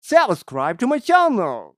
subscribe to my channel.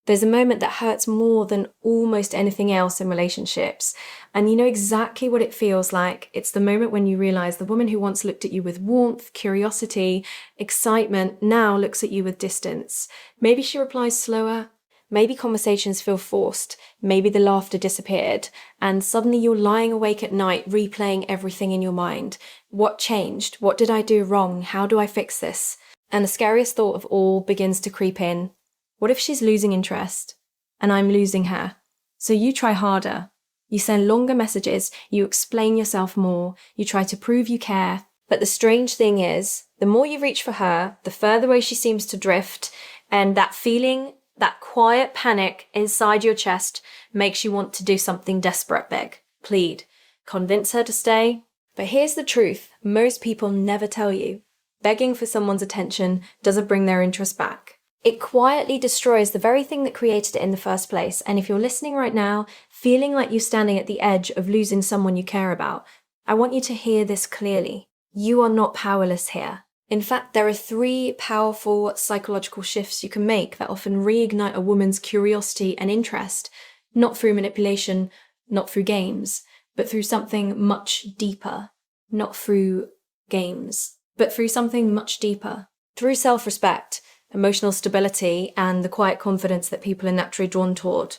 There's a moment that hurts more than almost anything else in relationships, and you know exactly what it feels like. It's the moment when you realize the woman who once looked at you with warmth, curiosity, excitement, now looks at you with distance. Maybe she replies slower, maybe conversations feel forced, maybe the laughter disappeared, and suddenly you're lying awake at night replaying everything in your mind. What changed? What did I do wrong? How do I fix this? And the scariest thought of all begins to creep in. What if she's losing interest and I'm losing her? So you try harder. You send longer messages, you explain yourself more, you try to prove you care. But the strange thing is, the more you reach for her, the further away she seems to drift, and that feeling, that quiet panic inside your chest makes you want to do something desperate, beg, plead, convince her to stay. But here's the truth, most people never tell you. Begging for someone's attention doesn't bring their interest back. It quietly destroys the very thing that created it in the first place. And if you're listening right now, feeling like you're standing at the edge of losing someone you care about, I want you to hear this clearly. You are not powerless here. In fact, there are 3 powerful psychological shifts you can make that often reignite a woman's curiosity and interest, not through manipulation, not through games, but through something much deeper. Not through games, but through something much deeper. Through self-respect, emotional stability, and the quiet confidence that people are naturally drawn toward.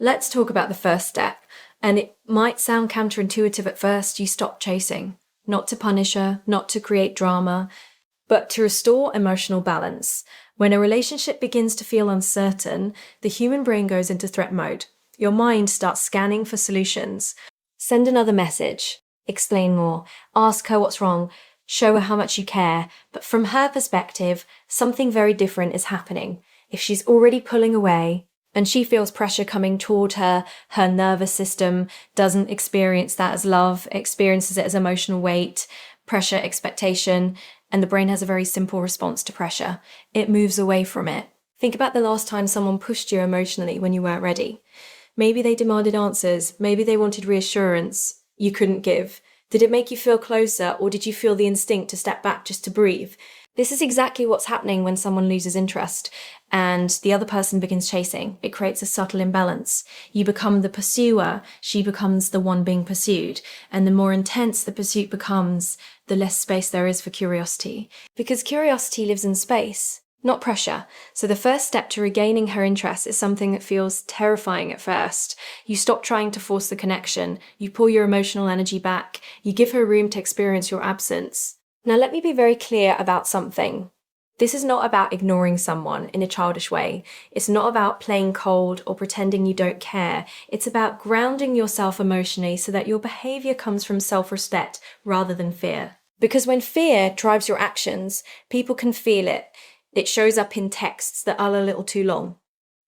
Let's talk about the first step. And it might sound counterintuitive at first. You stop chasing. Not to punish her, not to create drama, but to restore emotional balance. When a relationship begins to feel uncertain, the human brain goes into threat mode. Your mind starts scanning for solutions. Send another message. Explain more. Ask her what's wrong. Show her how much you care, but from her perspective, something very different is happening. If she's already pulling away, and she feels pressure coming toward her, her nervous system doesn't experience that as love, experiences it as emotional weight, pressure, expectation, and the brain has a very simple response to pressure. It moves away from it. Think about the last time someone pushed you emotionally when you weren't ready. Maybe they demanded answers, maybe they wanted reassurance you couldn't give. Did it make you feel closer, or did you feel the instinct to step back just to breathe? This is exactly what's happening when someone loses interest and the other person begins chasing. It creates a subtle imbalance. You become the pursuer, she becomes the one being pursued. And the more intense the pursuit becomes, the less space there is for curiosity. Because curiosity lives in space, not pressure. So the first step to regaining her interest is something that feels terrifying at first. You stop trying to force the connection. You pull your emotional energy back. You give her room to experience your absence. Now let me be very clear about something. This is not about ignoring someone in a childish way. It's not about playing cold or pretending you don't care. It's about grounding yourself emotionally so that your behavior comes from self-respect rather than fear. Because when fear drives your actions, people can feel it. It shows up in texts that are a little too long,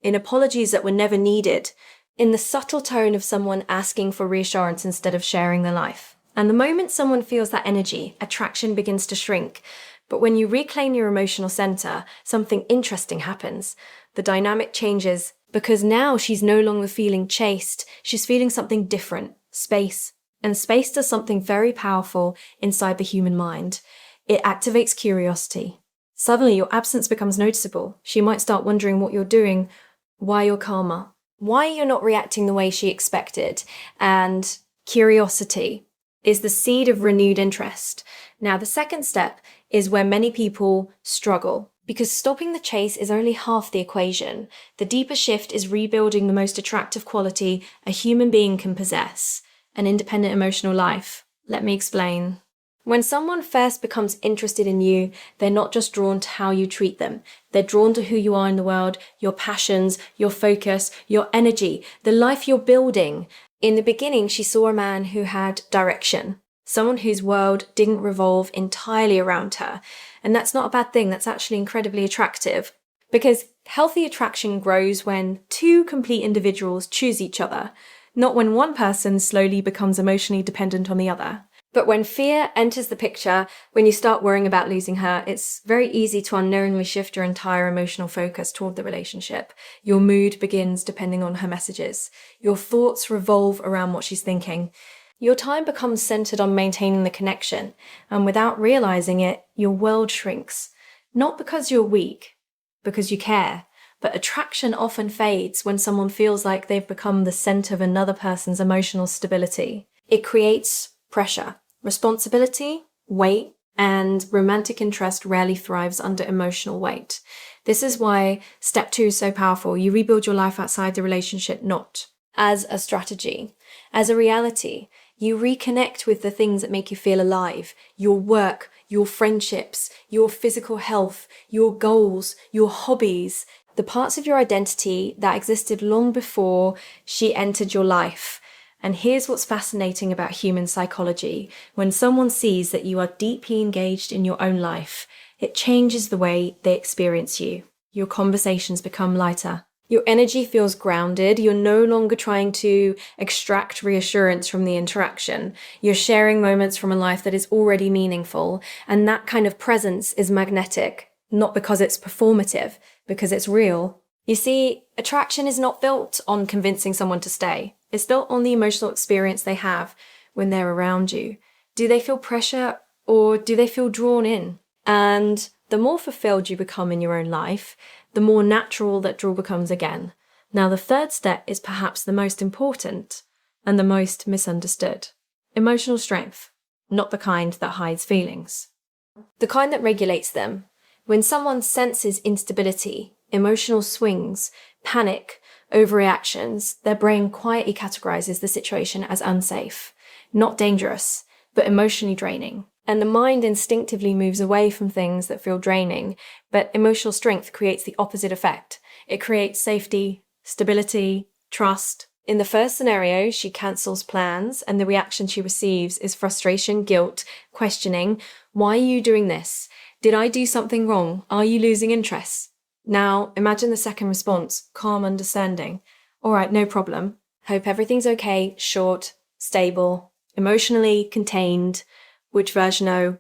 in apologies that were never needed, in the subtle tone of someone asking for reassurance instead of sharing their life. And the moment someone feels that energy, attraction begins to shrink. But when you reclaim your emotional center, something interesting happens. The dynamic changes because now she's no longer feeling chased. She's feeling something different, space. And space does something very powerful inside the human mind. It activates curiosity. Suddenly, your absence becomes noticeable. She might start wondering what you're doing, why you're calmer, why you're not reacting the way she expected. And curiosity is the seed of renewed interest. Now, the second step is where many people struggle, because stopping the chase is only half the equation. The deeper shift is rebuilding the most attractive quality a human being can possess, an independent emotional life. Let me explain. When someone first becomes interested in you, they're not just drawn to how you treat them. They're drawn to who you are in the world, your passions, your focus, your energy, the life you're building. In the beginning, she saw a man who had direction, someone whose world didn't revolve entirely around her. And that's not a bad thing, that's actually incredibly attractive. Because healthy attraction grows when 2 complete individuals choose each other, not when one person slowly becomes emotionally dependent on the other. But when fear enters the picture, when you start worrying about losing her, it's very easy to unknowingly shift your entire emotional focus toward the relationship. Your mood begins depending on her messages. Your thoughts revolve around what she's thinking. Your time becomes centered on maintaining the connection, and without realizing it, your world shrinks. Not because you're weak, because you care. But attraction often fades when someone feels like they've become the center of another person's emotional stability. It creates pressure, responsibility, weight, and romantic interest rarely thrives under emotional weight. This is why step 2 is so powerful. You rebuild your life outside the relationship, not as a strategy, as a reality. You reconnect with the things that make you feel alive, your work, your friendships, your physical health, your goals, your hobbies, the parts of your identity that existed long before she entered your life. And here's what's fascinating about human psychology. When someone sees that you are deeply engaged in your own life, it changes the way they experience you. Your conversations become lighter. Your energy feels grounded. You're no longer trying to extract reassurance from the interaction. You're sharing moments from a life that is already meaningful. And that kind of presence is magnetic, not because it's performative, because it's real. You see, attraction is not built on convincing someone to stay. It's built on the emotional experience they have when they're around you. Do they feel pressure or do they feel drawn in? And the more fulfilled you become in your own life, the more natural that draw becomes again. Now, the third step is perhaps the most important and the most misunderstood. Emotional strength, not the kind that hides feelings. The kind that regulates them. When someone senses instability, emotional swings, panic, overreactions, their brain quietly categorizes the situation as unsafe, not dangerous, but emotionally draining. And the mind instinctively moves away from things that feel draining, but emotional strength creates the opposite effect. It creates safety, stability, trust. In the first scenario, she cancels plans, and the reaction she receives is frustration, guilt, questioning. Why are you doing this? Did I do something wrong? Are you losing interest? Now, imagine the second response, calm understanding. All right, no problem. Hope everything's okay, short, stable, emotionally contained. Which version O?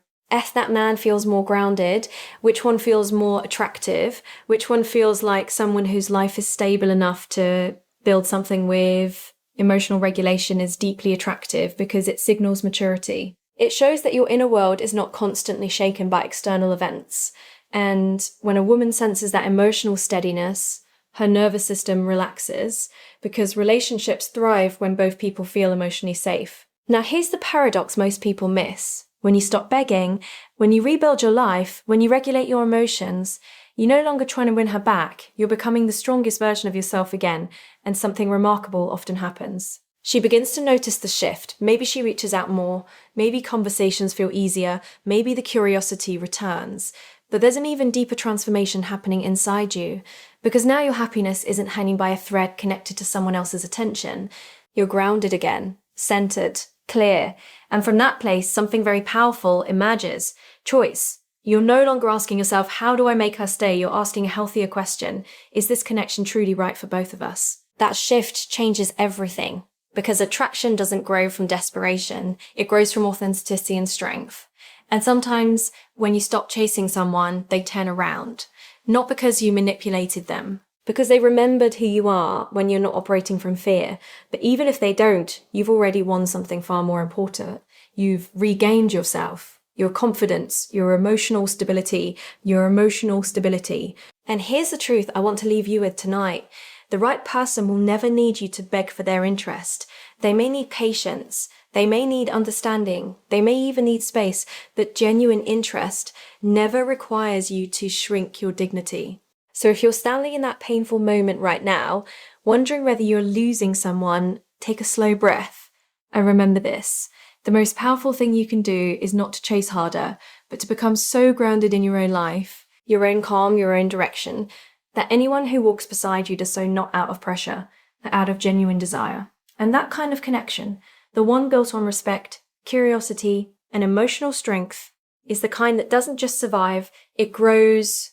That man feels more grounded? Which one feels more attractive? Which one feels like someone whose life is stable enough to build something with? Emotional regulation is deeply attractive because it signals maturity. It shows that your inner world is not constantly shaken by external events. And when a woman senses that emotional steadiness, her nervous system relaxes because relationships thrive when both people feel emotionally safe. Now, here's the paradox most people miss. When you stop begging, when you rebuild your life, when you regulate your emotions, you're no longer trying to win her back. You're becoming the strongest version of yourself again, and something remarkable often happens. She begins to notice the shift. Maybe she reaches out more. Maybe conversations feel easier. Maybe the curiosity returns. But there's an even deeper transformation happening inside you, because now your happiness isn't hanging by a thread connected to someone else's attention. You're grounded again, centered, clear, and from that place, something very powerful emerges. Choice. You're no longer asking yourself, how do I make her stay? You're asking a healthier question. Is this connection truly right for both of us? That shift changes everything, because attraction doesn't grow from desperation. It grows from authenticity and strength. And sometimes when you stop chasing someone, they turn around. Not because you manipulated them, because they remembered who you are when you're not operating from fear. But even if they don't, you've already won something far more important. You've regained yourself, your confidence, your emotional stability. And here's the truth I want to leave you with tonight. The right person will never need you to beg for their interest. They may need patience. They may need understanding. They may even need space. But genuine interest never requires you to shrink your dignity. So if you're standing in that painful moment right now, wondering whether you're losing someone, take a slow breath and remember this. The most powerful thing you can do is not to chase harder, but to become so grounded in your own life, your own calm, your own direction, that anyone who walks beside you does so not out of pressure, but out of genuine desire. And that kind of connection, the one built on respect, curiosity, and emotional strength, is the kind that doesn't just survive, it grows,